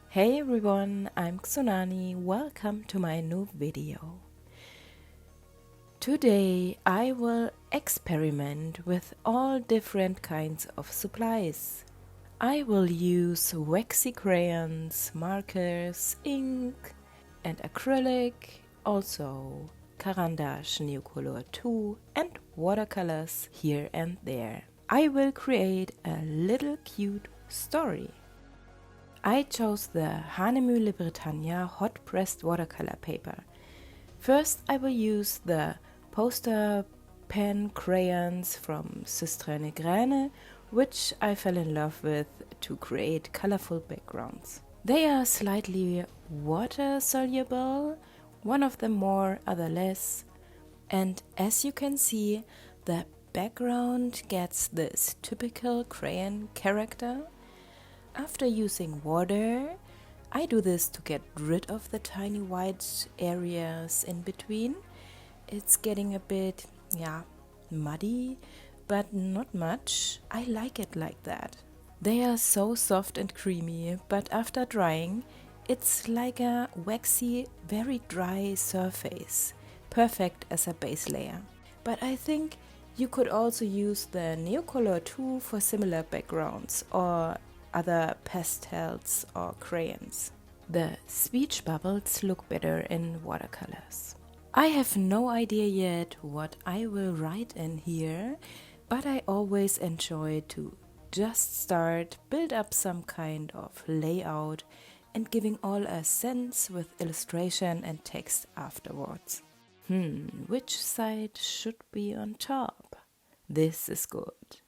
Hey everyone, I'm Tsunani. Welcome to my new video. Today I will experiment with all different kinds of supplies. I will use waxy crayons, markers, ink and acrylic, also Carandash Neocolor 2 and watercolors here and there. I will create a little cute story. I chose the Hanemühle Britannia hot pressed watercolor paper. First I will use the poster pen crayons from Systra Negräne, which I fell in love with to create colorful backgrounds. They are slightly water soluble, one of them more, other less, and as you can see, the background gets this typical crayon character. After using water, I do this to get rid of the tiny white areas in between. It's getting a bit, muddy, but not much. I like it like that. They are so soft and creamy, but after drying, it's like a waxy, very dry surface, perfect as a base layer. But I think you could also use the Neocolor 2 for similar backgrounds or other pastels or crayons. The speech bubbles look better in watercolors. I have no idea yet what I will write in here, but I always enjoy to just start, build up some kind of layout and giving all a sense with illustration and text afterwards. Which side should be on top? This is good.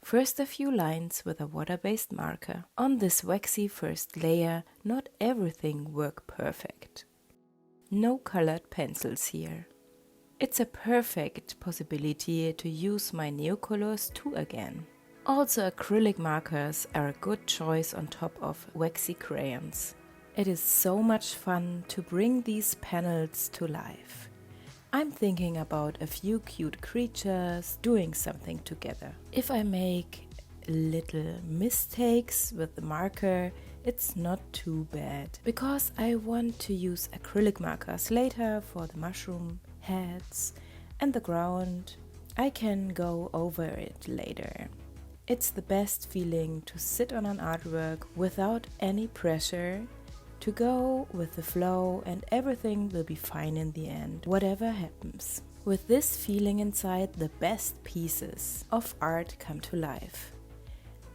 First a few lines with a water-based marker. On this waxy first layer, not everything worked perfect. No colored pencils here. It's a perfect possibility to use my Neocolors 2 again. Also acrylic markers are a good choice on top of waxy crayons. It is so much fun to bring these panels to life. I'm thinking about a few cute creatures doing something together. If I make little mistakes with the marker, it's not too bad, because I want to use acrylic markers later for the mushroom heads and the ground. I can go over it later. It's the best feeling to sit on an artwork without any pressure, to go with the flow, and everything will be fine in the end, whatever happens. With this feeling inside, the best pieces of art come to life.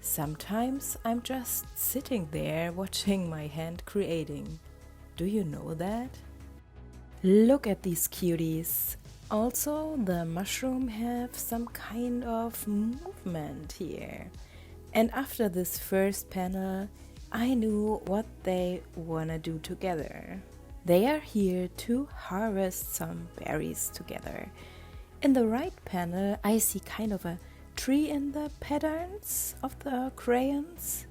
Sometimes I'm just sitting there watching my hand creating. Do you know that? Look at these cuties. Also, the mushroom have some kind of movement here. And after this first panel, I knew what they wanna do together. They are here to harvest some berries together. In the right panel, I see kind of a tree in the patterns of the crayons.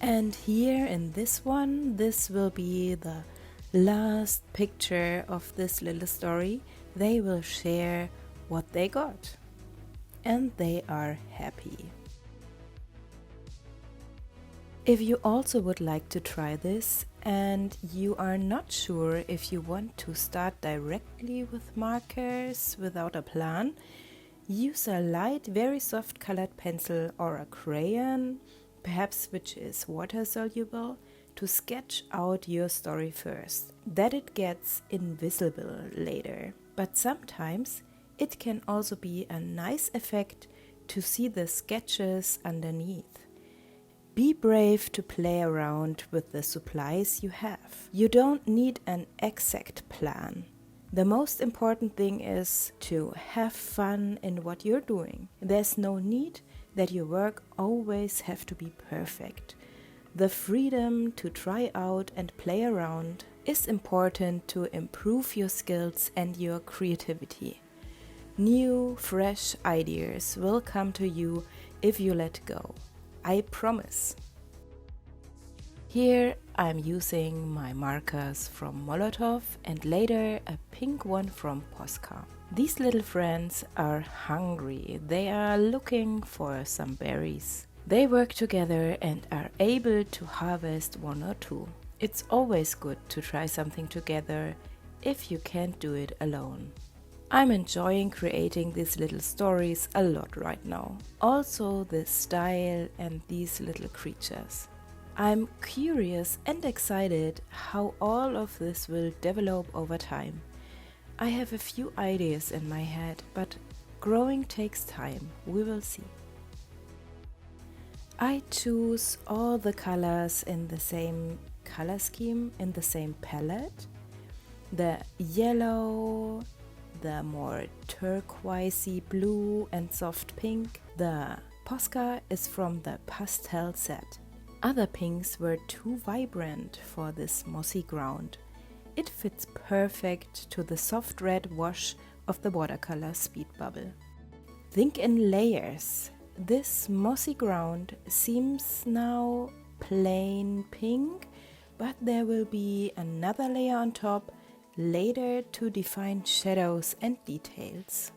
And here in this one, this will be the last picture of this little story. They will share what they got. And they are happy. If you also would like to try this and you are not sure if you want to start directly with markers without a plan, use a light, very soft colored pencil or a crayon, perhaps which is water soluble, to sketch out your story first, that it gets invisible later. But sometimes it can also be a nice effect to see the sketches underneath. Be brave to play around with the supplies you have. You don't need an exact plan. The most important thing is to have fun in what you're doing. There's no need that your work always have to be perfect. The freedom to try out and play around is important to improve your skills and your creativity. New, fresh ideas will come to you if you let go. I promise. Here I'm using my markers from Molotov and later a pink one from Posca. These little friends are hungry. They are looking for some berries. They work together and are able to harvest one or two. It's always good to try something together if you can't do it alone. I'm enjoying creating these little stories a lot right now. Also this style and these little creatures. I'm curious and excited how all of this will develop over time. I have a few ideas in my head, but growing takes time. We will see. I choose all the colors in the same color scheme, in the same palette. The yellow, the more turquoisey blue and soft pink. The Posca is from the pastel set. Other pinks were too vibrant for this mossy ground. It fits perfect to the soft red wash of the watercolor Speed Bubble. Think in layers. This mossy ground seems now plain pink, but there will be another layer on top later to define shadows and details.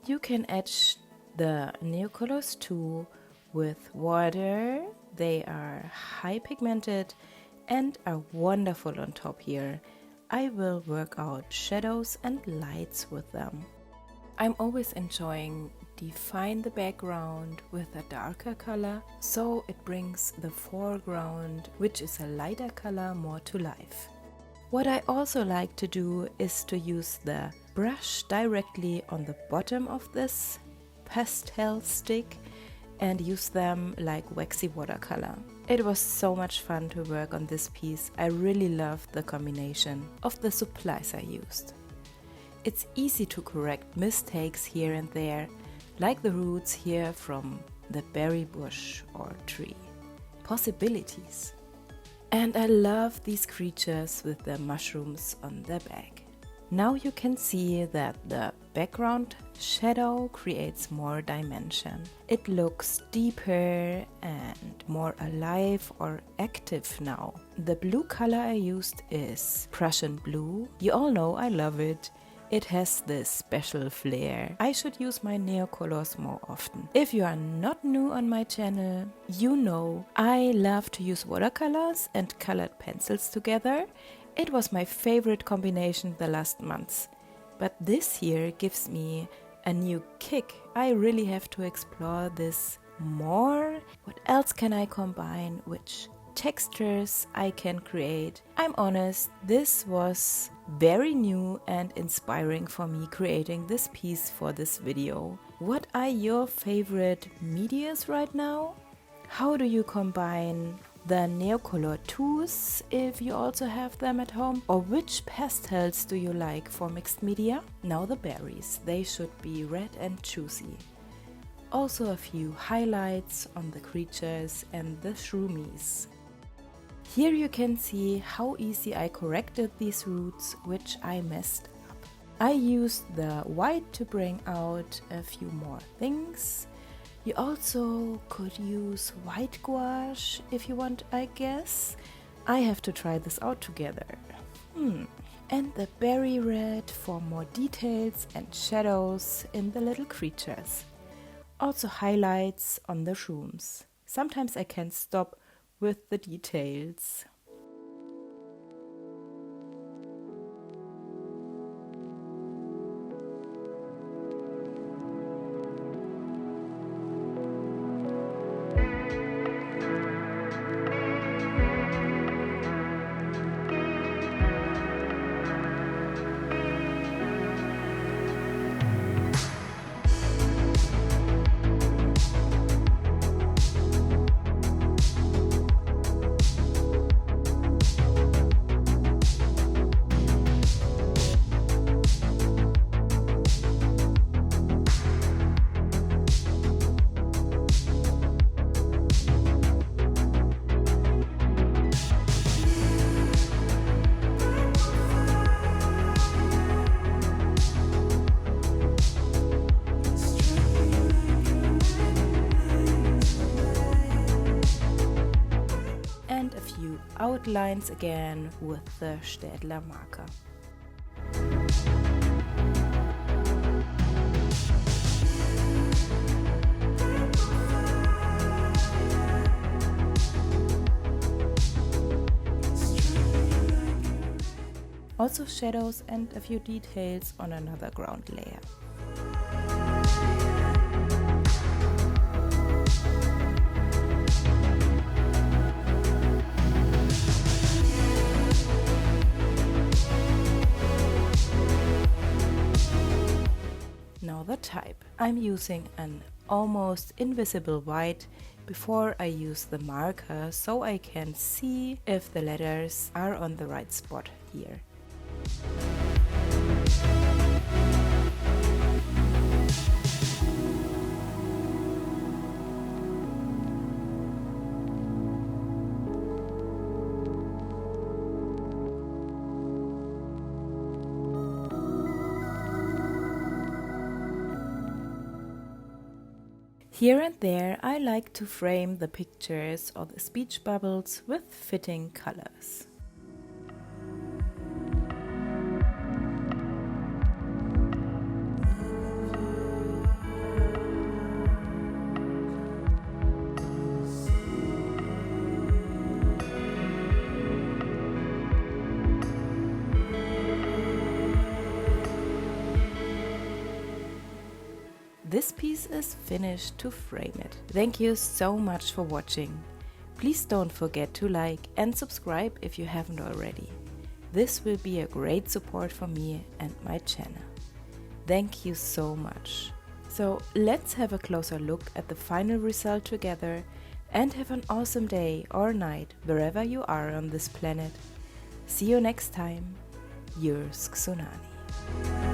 You can etch the neocolors too with water. They are high pigmented and are wonderful on top here. I will work out shadows and lights with them. I'm always enjoying define the background with a darker color, so it brings the foreground, which is a lighter color, more to life. What I also like to do is to use the brush directly on the bottom of this pastel stick and use them like waxy watercolor. It was so much fun to work on this piece. I really loved the combination of the supplies I used. It's easy to correct mistakes here and there, like the roots here from the berry bush or tree. Possibilities. And I love these creatures with the mushrooms on their back. Now you can see that the background shadow creates more dimension. It looks deeper and more alive or active now. The blue color I used is Prussian blue. You all know I love it. It has this special flair. I should use my neocolors more often. If you are not new on my channel, you know I love to use watercolors and colored pencils together. It was my favorite combination the last months. But this year gives me a new kick. I really have to explore this more. What else can I combine? Which textures I can create? I'm honest, this was very new and inspiring for me creating this piece for this video. What are your favorite medias right now? How do you combine the Neocolor 2s if you also have them at home? Or which pastels do you like for mixed media? Now the berries, they should be red and juicy. Also a few highlights on the creatures and the shroomies. Here you can see how easy I corrected these roots, which I messed up. I used the white to bring out a few more things. You also could use white gouache if you want, I guess. I have to try this out together. And the berry red for more details and shadows in the little creatures. Also highlights on the shrooms. Sometimes I can't stop with the details. outlines again with the Staedtler marker. Also shadows and a few details on another ground layer. Now the type. I'm using an almost invisible white before I use the marker, so I can see if the letters are on the right spot here. Here and there I like to frame the pictures or the speech bubbles with fitting colors. This piece is finished to frame it. Thank you so much for watching. Please don't forget to like and subscribe if you haven't already. This will be a great support for me and my channel. Thank you so much. So let's have a closer look at the final result together and have an awesome day or night wherever you are on this planet. See you next time. Yours, Xunani.